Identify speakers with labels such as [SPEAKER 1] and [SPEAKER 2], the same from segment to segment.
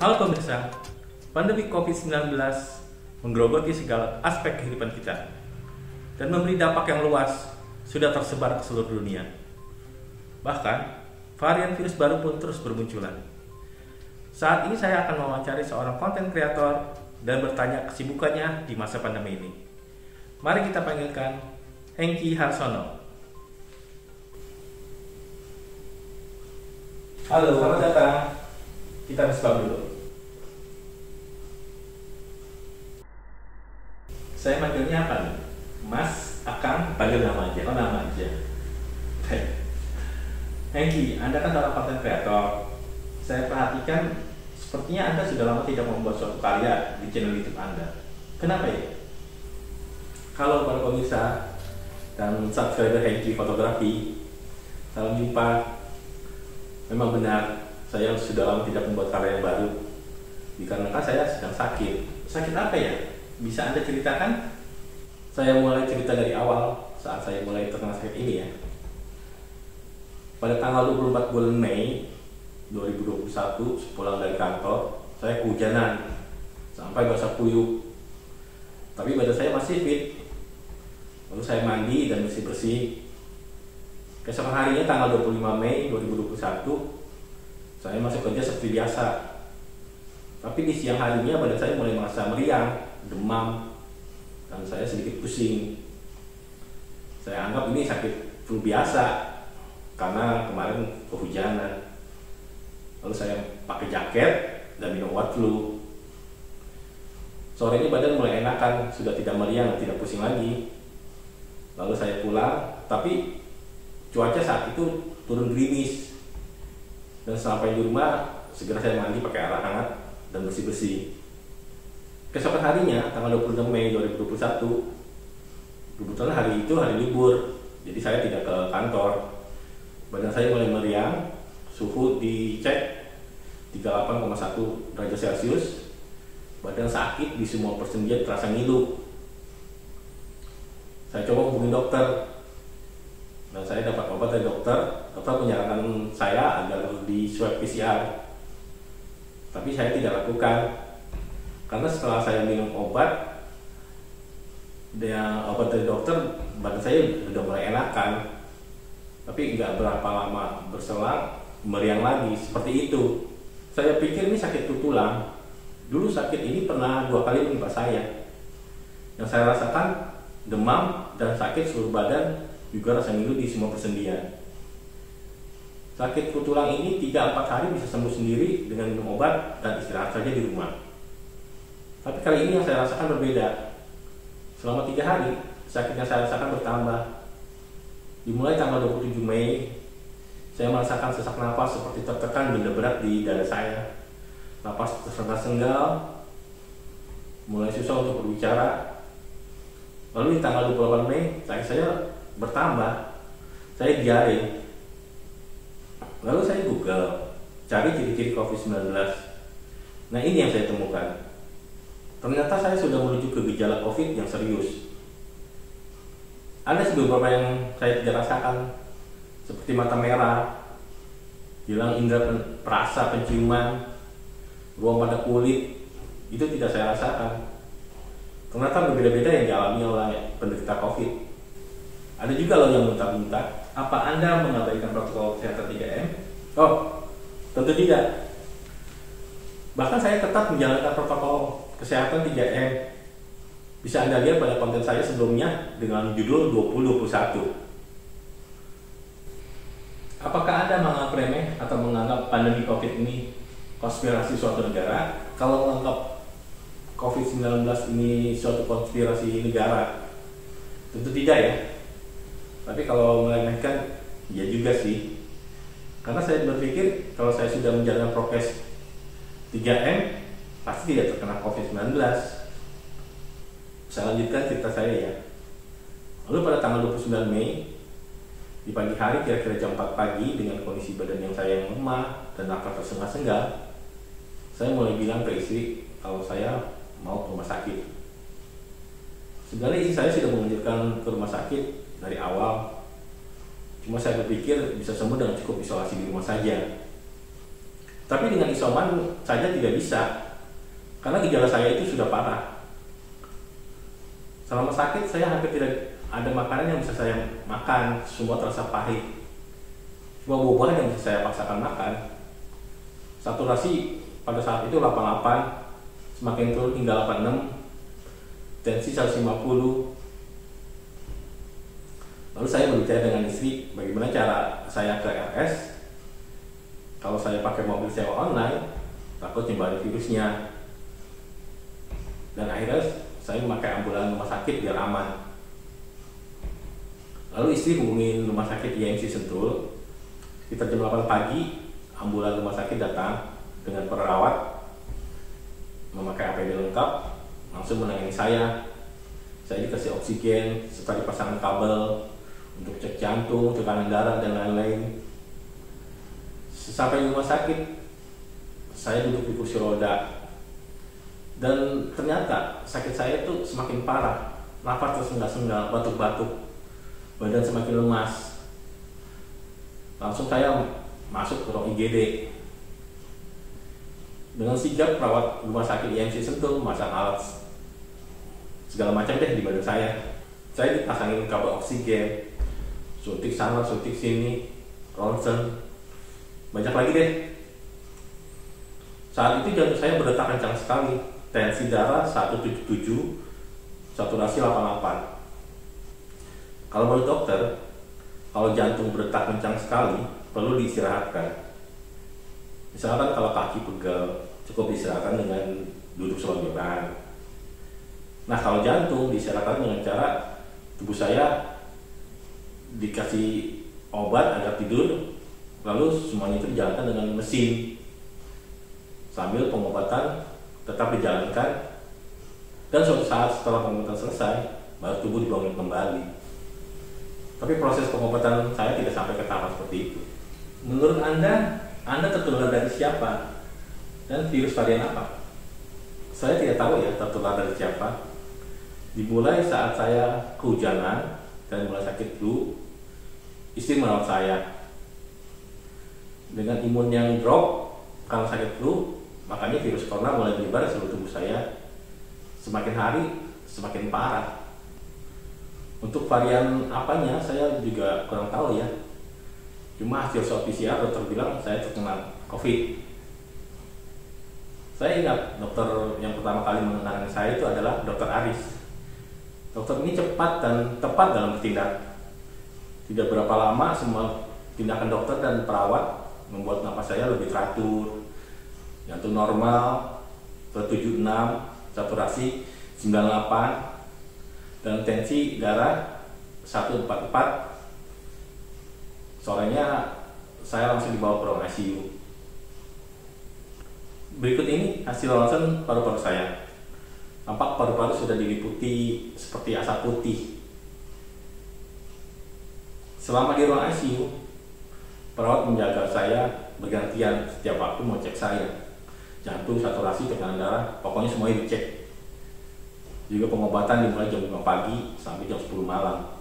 [SPEAKER 1] Halo pemirsa, pandemi COVID-19 menggerogoti segala aspek kehidupan kita dan memberi dampak yang luas, sudah tersebar ke seluruh dunia. Bahkan, varian virus baru pun terus bermunculan. Saat ini saya akan mewawancari seorang konten kreator dan bertanya kesibukannya di masa pandemi ini. Mari kita panggilkan Hengky Harsono. Halo, selamat datang. Kita bersalam dulu. Saya manggilnya apa nih? Mas, Akang, panggil nama aja. Oh, nama aja. Hengky, Anda kan seorang konten kreator. Saya perhatikan sepertinya Anda sudah lama tidak membuat suatu karya di channel YouTube Anda. Kenapa ya? Kalau para pemirsa dan subscriber Hengky Fotografi, salam jumpa. Memang benar, saya sudah lama tidak membuat karya yang baru dikarenakan saya sedang sakit. Sakit apa ya? Bisa Anda ceritakan? Saya mulai cerita dari awal saat saya mulai terkena sakit ini ya. Pada tanggal 24 bulan Mei 2021, sepulang dari kantor, saya kehujanan sampai basah kuyup. Tapi badan saya masih fit. Lalu saya mandi dan bersih-bersih. Keesokan harinya tanggal 25 Mei 2021, saya masuk kerja seperti biasa. Tapi di siang harinya badan saya mulai merasa meriang, demam, dan saya sedikit pusing. Saya anggap ini sakit flu biasa karena kemarin kehujanan. Lalu saya pakai jaket dan minum obat flu. Sore ini badan mulai enakan, sudah tidak meriang, tidak pusing lagi. Lalu saya pulang, tapi cuaca saat itu turun gerimis. Dan sampai di rumah, segera saya mandi pakai air hangat dan bersih-bersih. Keesokan harinya, tanggal 26 Mei 2021, kebetulan hari itu hari libur, jadi saya tidak ke kantor. Badan saya mulai meriang, suhu dicek 38,1 derajat Celcius, badan sakit di semua persendian terasa ngilu. Saya coba hubungi dokter, dan saya dapat obat dari dokter. Dokter menyarankan saya agar di swab PCR, tapi saya tidak lakukan. Karena setelah saya minum obat dari dokter, badan saya sudah mulai enakan. Tapi nggak berapa lama berselang, meriang lagi, seperti itu. Saya pikir ini sakit tulang. Dulu sakit ini pernah 2 kali menimpa saya. Yang saya rasakan demam dan sakit seluruh badan, juga rasa ngilu di semua persendian. Sakit tulang ini 3-4 hari bisa sembuh sendiri dengan minum obat dan istirahat saja di rumah. Tapi kali ini yang saya rasakan berbeda. Selama 3 hari, sakit yang saya rasakan bertambah. Dimulai tanggal 27 Mei, saya merasakan sesak nafas seperti tertekan benda berat di dada saya. Napas tersengal-sengal, mulai susah untuk berbicara. Lalu di tanggal 28 Mei, saya bertambah. Saya diare. Lalu saya Google, cari ciri-ciri COVID-19. Nah, ini yang saya temukan. Ternyata saya sudah menuju ke gejala COVID yang serius. Ada beberapa yang saya tidak rasakan, seperti mata merah, hilang indera perasa penciuman, ruam pada kulit, itu tidak saya rasakan. Ternyata berbeda-beda yang dialami oleh penderita COVID. Ada juga loh yang muntah-muntah. Apa Anda mengabaikan protokol kesehatan 3M? Oh, tentu tidak. Bahkan saya tetap menjalankan protokol kesehatan 3M. Bisa Anda lihat pada konten saya sebelumnya dengan judul 2021. Apakah Anda menganggap remeh atau menganggap pandemi COVID ini konspirasi suatu negara? Kalau menganggap COVID-19 ini suatu konspirasi negara, tentu tidak ya. Tapi kalau meremehkan, ya juga sih. Karena saya berpikir kalau saya sudah menjalankan prokes 3M, pasti tidak terkena COVID-19. Saya lanjutkan cerita saya ya. Lalu pada tanggal 29 Mei, di pagi hari kira-kira jam 4 pagi, dengan kondisi badan yang saya yang lemah dan nafas tersengal-sengal, saya mulai bilang ke istri kalau saya mau ke rumah sakit. Sebenarnya istri saya sudah menganjurkan ke rumah sakit dari awal. Cuma saya berpikir bisa sembuh dengan cukup isolasi di rumah saja. Tapi dengan isoman saja tidak bisa, karena gejala saya itu sudah parah. Selama sakit saya hampir tidak ada makanan yang bisa saya makan, semua terasa pahit. Cuma buah-buahan yang bisa saya paksakan makan. Saturasi pada saat itu 88, semakin turun hingga 86, tensi 150. Lalu saya berbicara dengan istri, bagaimana cara saya ke RS. Kalau saya pakai mobil sewa online, takut nyebarin virusnya. Dan akhirnya saya memakai ambulan rumah sakit biar aman. Lalu istri hubungin rumah sakit IMC Sentul. Sekitar jam 8 pagi, ambulan rumah sakit datang dengan perawat memakai APD lengkap, langsung menangani saya. Saya dikasih oksigen serta dipasang kabel untuk cek jantung, tekanan darah, dan lain-lain. Sampai di rumah sakit, saya duduk di kursi roda, dan ternyata sakit saya itu semakin parah. Nafas tersengal-sengal, batuk-batuk, badan semakin lemas. Langsung saya masuk ke ruang IGD. Dengan sigap perawat rumah sakit IMC Sentul memasang alat segala macam deh di badan saya. Saya dipasangin kabel oksigen, suntik sana, suntik sini, ronsen, banyak lagi deh. Saat itu jantung saya berdetak kencang sekali, tensi darah 177, saturasi 88. Kalau menurut dokter, kalau jantung berdetak kencang sekali, perlu diistirahatkan. Misalkan kalau kaki pegal, cukup diistirahatkan dengan duduk selonjoran. Nah, kalau jantung diistirahatkan dengan cara tubuh saya dikasih obat agar tidur, lalu semuanya itu dijalankan dengan mesin. Sambil pengobatan tetap dijalankan, dan suatu saat setelah pengobatan selesai, baru tubuh dibangun kembali. Tapi proses pengobatan saya tidak sampai ke tahap seperti itu. Menurut Anda tertular dari siapa? Dan virus varian apa? Saya tidak tahu ya tertular dari siapa. Dimulai saat saya kehujanan dan mulai sakit flu, istri merawat saya. Dengan imun yang drop karena sakit flu, makanya virus corona mulai menyebar di seluruh tubuh saya. Semakin hari semakin parah. Untuk varian apanya saya juga kurang tahu ya. Cuma hasil swab PCR dokter bilang saya terkena COVID. Saya ingat dokter yang pertama kali menangani saya itu adalah dokter Aris. Dokter ini cepat dan tepat dalam bertindak. Tidak berapa lama semua tindakan dokter dan perawat membuat napas saya lebih teratur. Jantung normal, 76, saturasi 98, dan tensi darah 144. Sorenya saya langsung dibawa ke ruang ICU. Berikut ini hasil ronsen paru-paru saya. Tampak paru-paru sudah diliputi seperti asap putih. Selama di ruang ICU, perawat menjaga saya bergantian setiap waktu mau cek saya. Jantung, saturasi, tekanan darah, pokoknya semuanya dicek. Juga pengobatan dimulai jam 5 pagi sampai jam 10 malam.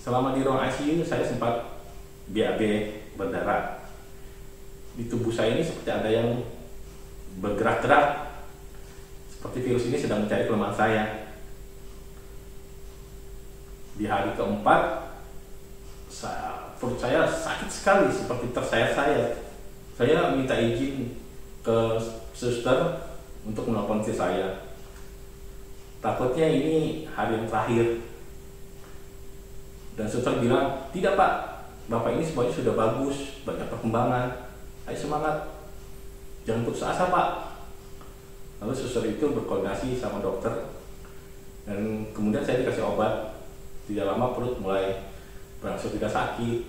[SPEAKER 1] Selama di ruang ICU saya sempat BAB berdarah. Di tubuh saya ini seperti ada yang bergerak-gerak, seperti virus ini sedang mencari kelemahan saya. Di hari keempat, perut saya sakit sekali seperti tersayat-sayat. Saya minta izin ke suster untuk menelpon istri saya. Takutnya ini hari yang terakhir. Dan suster bilang, tidak Pak, Bapak ini semuanya sudah bagus, banyak perkembangan. Ayo semangat, jangan putus asa Pak. Lalu suster itu berkoordinasi sama dokter, dan kemudian saya dikasih obat. Tidak lama perut mulai berangsur tidak sakit,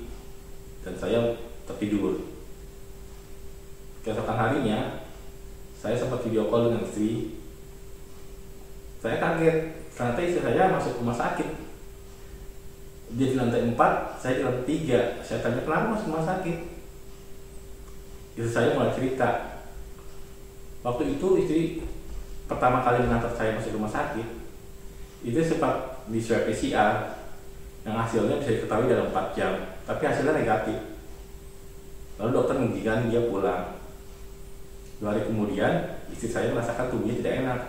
[SPEAKER 1] dan saya tertidur. Keesokan harinya, saya sempat video call dengan istri. Saya kaget, ternyata istri saya masuk rumah sakit. Dia di lantai 4, saya di lantai 3. Saya tanya kenapa masuk rumah sakit. Istri saya mulai cerita. Waktu itu istri pertama kali mengantar saya masuk rumah sakit, itu sempat di swab PCR yang hasilnya bisa diketahui dalam 4 jam, tapi hasilnya negatif. Lalu dokter mengizinkan dia pulang. 2 hari kemudian istri saya merasakan tubuhnya tidak enak.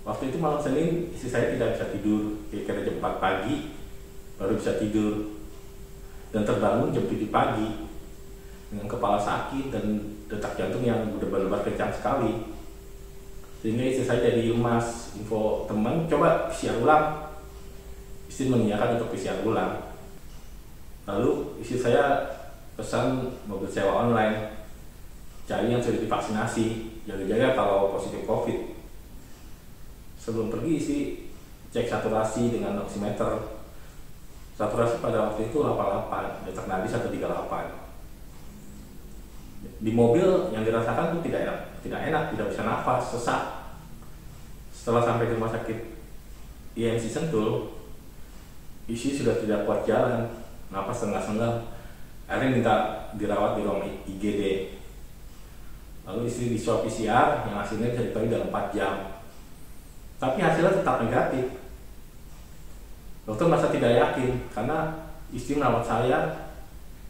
[SPEAKER 1] Waktu itu malam Senin, istri saya tidak bisa tidur, kira-kira jam 4 pagi baru bisa tidur, dan terbangun jam 7 pagi dengan kepala sakit dan detak jantung yang berdebar-debar kencang sekali, sehingga istri saya jadi lemas. Info teman, coba PCR ulang. Istri mengiyakan untuk PCR ulang. Lalu istri saya pesan mobil sewa online, cari yang sudah divaksinasi, jaga-jaga kalau positif COVID. Sebelum pergi istri cek saturasi dengan oximeter. Saturasi pada waktu itu 88, detak nadi 138. Di mobil yang dirasakan tuh tidak enak, tidak bisa nafas, sesak. Setelah sampai di rumah sakit IMC Sentul, istri sudah tidak kuat jalan, nafas sengal-sengal. Akhirnya minta dirawat di ruang IGD. Lalu istri di swab PCR yang hasilnya bisa diketahui dalam 4 jam. Tapi hasilnya tetap negatif. Dokter merasa tidak yakin karena istri merawat saya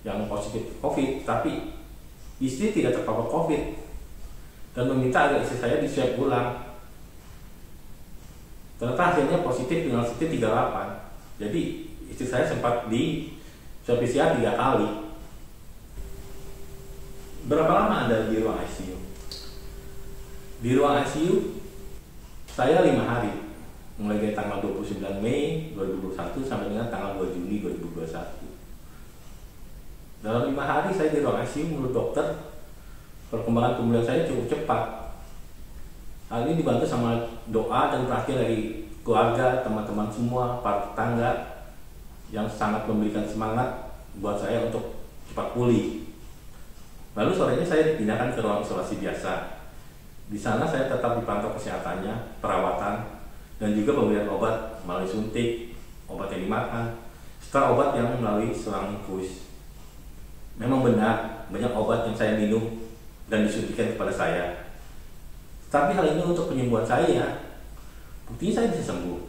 [SPEAKER 1] yang positif COVID, tapi istri tidak terpapar COVID dan meminta agar istri saya di swab ulang. Ternyata hasilnya positif dengan CT 38. Jadi istri saya sempat di swab PCR 3 kali. Berapa lama Anda di ruang ICU? Di ruang ICU saya 5 hari, mulai dari tanggal 29 Mei 2021 sampai dengan tanggal 2 Juni 2021. Dalam 5 hari saya di ruang ICU, menurut dokter perkembangan pemulihan saya cukup cepat. Hal ini dibantu sama doa dan perhatian dari keluarga, teman-teman semua, para tetangga yang sangat memberikan semangat buat saya untuk cepat pulih. Lalu sorenya saya dipindahkan ke ruang isolasi biasa. Di sana saya tetap dipantau kesehatannya, perawatan, dan juga pemberian obat melalui suntik, obat yang dimakan, serta obat yang melalui selang infus. Memang benar, banyak obat yang saya minum dan disuntikan kepada saya. Tapi hal ini untuk penyembuhan saya, buktinya saya bisa sembuh.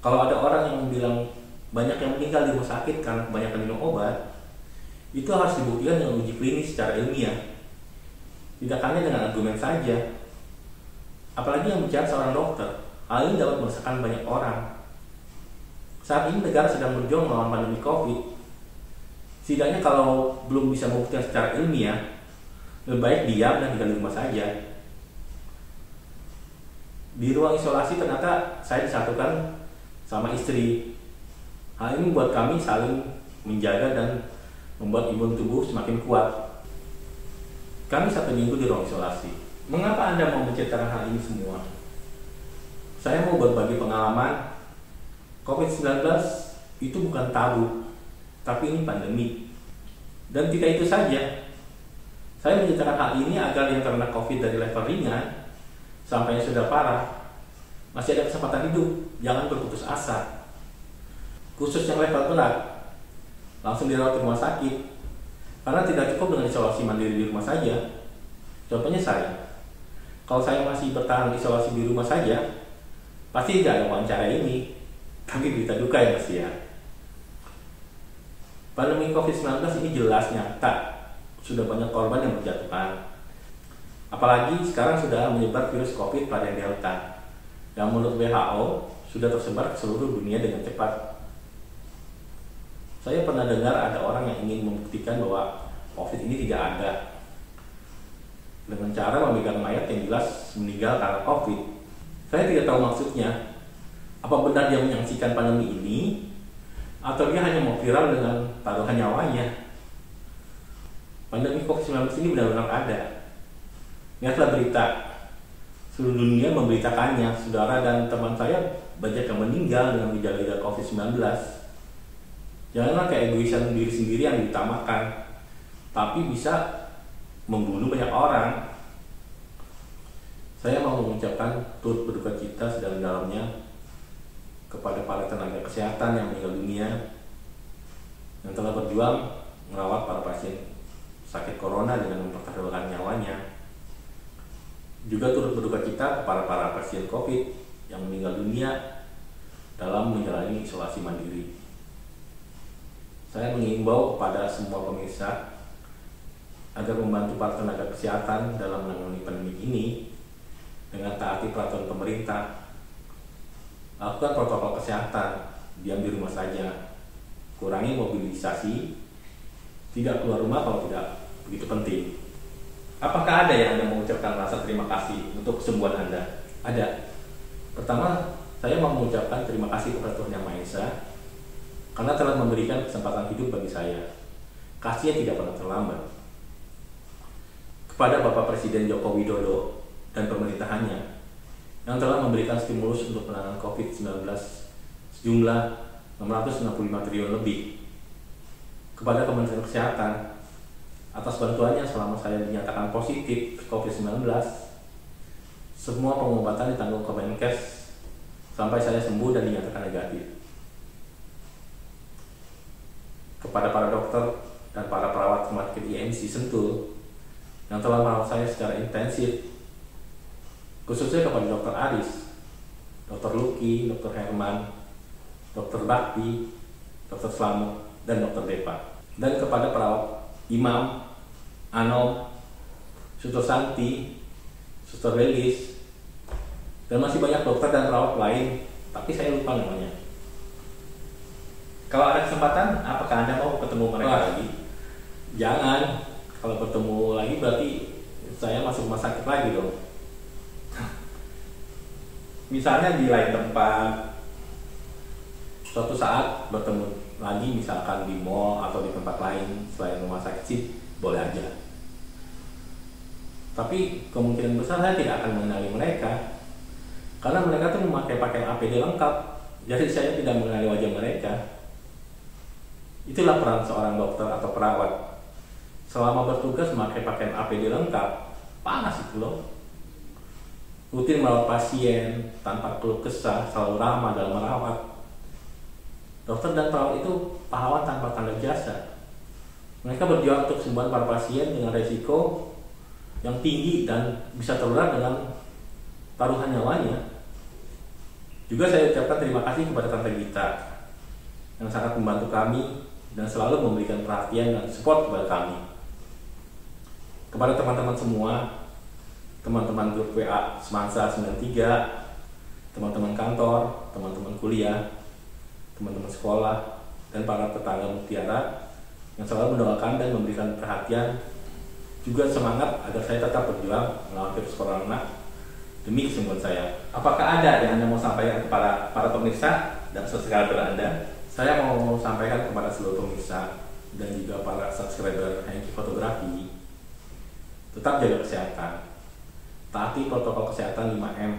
[SPEAKER 1] Kalau ada orang yang bilang banyak yang meninggal di rumah sakit karena kebanyakan minum obat, itu harus dibuktikan dengan uji klinis secara ilmiah. Tidak hanya dengan argumen saja. Apalagi yang bicara seorang dokter, hal ini dapat meresahkan banyak orang. Saat ini negara sedang berjuang melawan pandemi COVID. Setidaknya kalau belum bisa membuktikan secara ilmiah, lebih baik diam dan tinggal di rumah saja. Di ruang isolasi ternyata saya disatukan sama istri. Hal ini membuat kami saling menjaga dan membuat imun tubuh semakin kuat. Kami 1 minggu di ruang isolasi. Mengapa Anda mau menceritakan hal ini semua? Saya mau berbagi pengalaman. COVID-19 itu bukan tabu, tapi ini pandemi. Dan tidak itu saja. Saya menceritakan hal ini agar yang terkena COVID dari level ringan sampai yang sudah parah masih ada kesempatan hidup, jangan berputus asa. Khusus yang level berat, langsung dirawat di rumah sakit, karena tidak cukup dengan isolasi mandiri di rumah saja. Contohnya saya, kalau saya masih bertahan isolasi di rumah saja, pasti tidak ada wawancara ini. Tapi berita duka ya pasti ya. Pandemi COVID-19 ini jelas nyata, sudah banyak korban yang berjatuhan. Apalagi sekarang sudah menyebar virus COVID varian Delta, yang menurut WHO sudah tersebar ke seluruh dunia dengan cepat. Saya pernah dengar ada orang yang ingin membuktikan bahwa COVID ini tidak ada dengan cara memegang mayat yang jelas meninggal karena COVID. Saya tidak tahu maksudnya. Apa benar dia menyaksikan pandemi ini, atau dia hanya mau viral dengan taruhan nyawanya? Pandemi COVID-19 ini benar-benar ada. Lihatlah berita, seluruh dunia memberitakannya. Saudara dan teman saya banyak yang meninggal dengan gejala-gejala COVID-19. Janganlah keegoisan diri sendiri yang diutamakan, tapi bisa membunuh banyak orang. Saya mau mengucapkan turut berduka cita sedalam-dalamnya kepada para tenaga kesehatan yang meninggal dunia, yang telah berjuang merawat para pasien sakit corona dengan mempertaruhkan nyawanya. Juga turut berduka cita kepada para pasien COVID yang meninggal dunia dalam menjalani isolasi mandiri. saya mengimbau kepada semua pemirsa agar membantu para tenaga kesehatan dalam menangani pandemi ini dengan taati peraturan pemerintah, lakukan protokol kesehatan, diam di rumah saja, kurangi mobilisasi, tidak keluar rumah kalau tidak begitu penting. Apakah ada yang Anda mengucapkan rasa terima kasih untuk kesembuhan Anda? Ada. Pertama, saya mau mengucapkan terima kasih kepada Tuhan Yang Maha Esa karena telah memberikan kesempatan hidup bagi saya. Kasih-Nya tidak pernah terlambat. Kepada Bapak Presiden Joko Widodo dan pemerintahannya yang telah memberikan stimulus untuk penanganan COVID-19 sejumlah 665 triliun lebih. Kepada Kementerian Kesehatan atas bantuannya selama saya dinyatakan positif COVID-19, semua pengobatan ditanggung Kemenkes sampai saya sembuh dan dinyatakan negatif. Kepada para dokter dan para perawat rumah sakit IMC Sentul yang telah merawat saya secara intensif, khususnya kepada Dr. Aris, Dr. Luki, Dr. Herman, Dr. Bakti, Dr. Slamet, dan Dr. Depa, dan kepada perawat Imam, Anom, Suster Santi, Suster Lelis, dan masih banyak dokter dan perawat lain, tapi saya lupa namanya. Kalau ada kesempatan, apakah Anda mau ketemu mereka lagi? Jangan. Kalau bertemu lagi berarti saya masuk rumah sakit lagi dong. Misalnya di lain tempat, suatu saat bertemu lagi misalkan di mall atau di tempat lain selain rumah sakit sih boleh aja. Tapi kemungkinan besar saya tidak akan mengenali mereka karena mereka tuh memakai pakaian APD lengkap, jadi saya tidak mengenali wajah mereka. Itulah peran seorang dokter atau perawat. Selama bertugas memakai pakaian APD lengkap, panas itu loh. Rutin merawat pasien tanpa keluh kesah, selalu ramah dalam merawat. Dokter dan perawat itu pahlawan tanpa tanda jasa. Mereka berjuang untuk kesembuhan para pasien dengan resiko yang tinggi dan bisa tertular dengan taruhan nyawanya. Juga saya ucapkan terima kasih kepada Tante Gita yang sangat membantu kami dan selalu memberikan perhatian dan support kepada kami. Kepada teman-teman semua, teman-teman grup WA Semansa 93, teman-teman kantor, teman-teman kuliah, teman-teman sekolah, dan para tetangga Mutiara yang selalu mendoakan dan memberikan perhatian, juga semangat agar saya tetap berjuang melawan virus corona demi kesembuhan saya. Apakah ada yang Anda mau sampaikan kepada para pemirsa dan subscriber Anda? Saya mau sampaikan kepada seluruh pemirsa dan juga para subscriber Hengki Fotografi, tetap jaga kesehatan, taati protokol kesehatan 5M.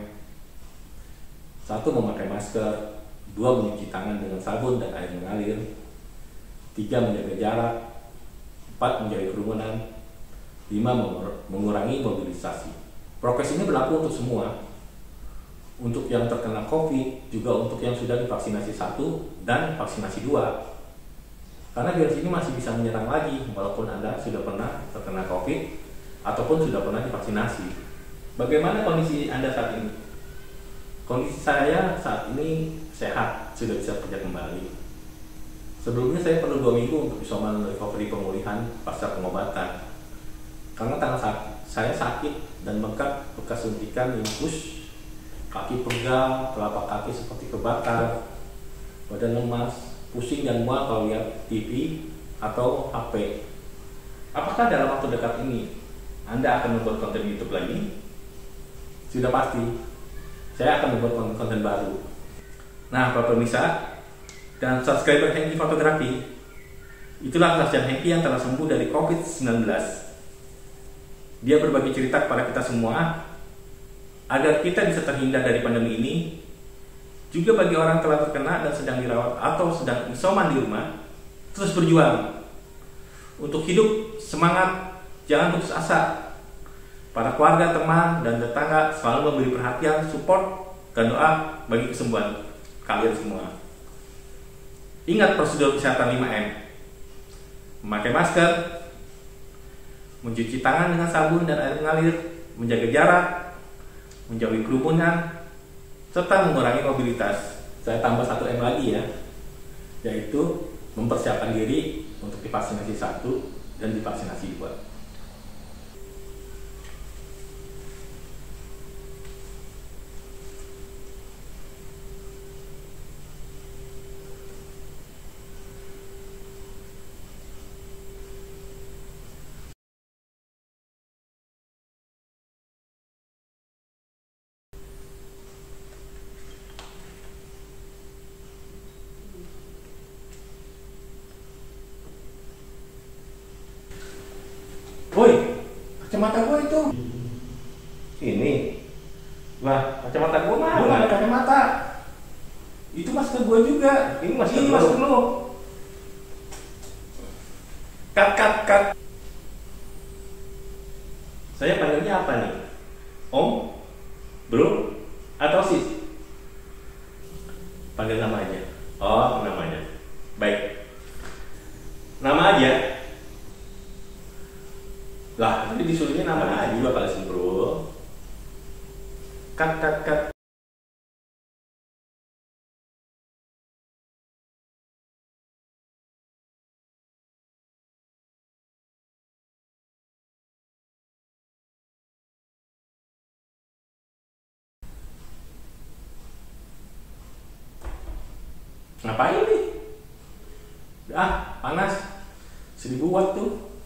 [SPEAKER 1] 1. Memakai masker, 2. Mencuci tangan dengan sabun dan air mengalir, 3. Menjaga jarak, 4. Menjauhi kerumunan, 5. Mengurangi mobilisasi. Prokes ini berlaku untuk semua, untuk yang terkena COVID, juga untuk yang sudah divaksinasi 1 dan vaksinasi 2. Karena virus ini masih bisa menyerang lagi walaupun Anda sudah pernah terkena COVID ataupun sudah pernah divaksinasi. Bagaimana kondisi Anda saat ini? Kondisi saya saat ini sehat, sudah bisa kerja kembali. Sebelumnya saya perlu 2 minggu untuk isoman recovery pemulihan pasca pengobatan. Karena tangan saya sakit dan bengkak bekas suntikan infus, kaki pegal, telapak kaki seperti kebakar, badan lemas, pusing dan mual kalau lihat TV atau HP. Apakah dalam waktu dekat ini Anda akan membuat konten YouTube lagi? Sudah pasti, saya akan membuat konten baru. Nah, para pemirsa dan subscriber Hengki Fotografi, itulah kesaksian Hengki yang telah sembuh dari COVID-19. Dia berbagi cerita kepada kita semua agar kita bisa terhindar dari pandemi ini. Juga bagi orang telah terkena dan sedang dirawat atau sedang isoman di rumah, terus berjuang untuk hidup, semangat, jangan putus asa. Para keluarga, teman, dan tetangga selalu memberi perhatian, support, dan doa bagi kesembuhan kalian semua. Ingat prosedur kesehatan 5M. Memakai masker, mencuci tangan dengan sabun dan air mengalir, menjaga jarak, menjauhi kerumunan, serta mengurangi mobilitas. Saya tambah 1M lagi ya, yaitu mempersiapkan diri untuk divaksinasi 1 dan divaksinasi 2. Woi, kacamata gua itu. Ini. Wah, kacamata gua mana? Gua nggak ada kacamata. Itu masker gua juga. Ini masker lu. Cut. Saya panggilnya apa nih? Om? Bro? Atau sis? Panggil nama aja. Oh, namanya. Baik. Nama aja. Lah, tadi disuruhnya nama aja juga kali sembro. Cut. Ngapain nih? Ah, panas. 1000 watt tuh.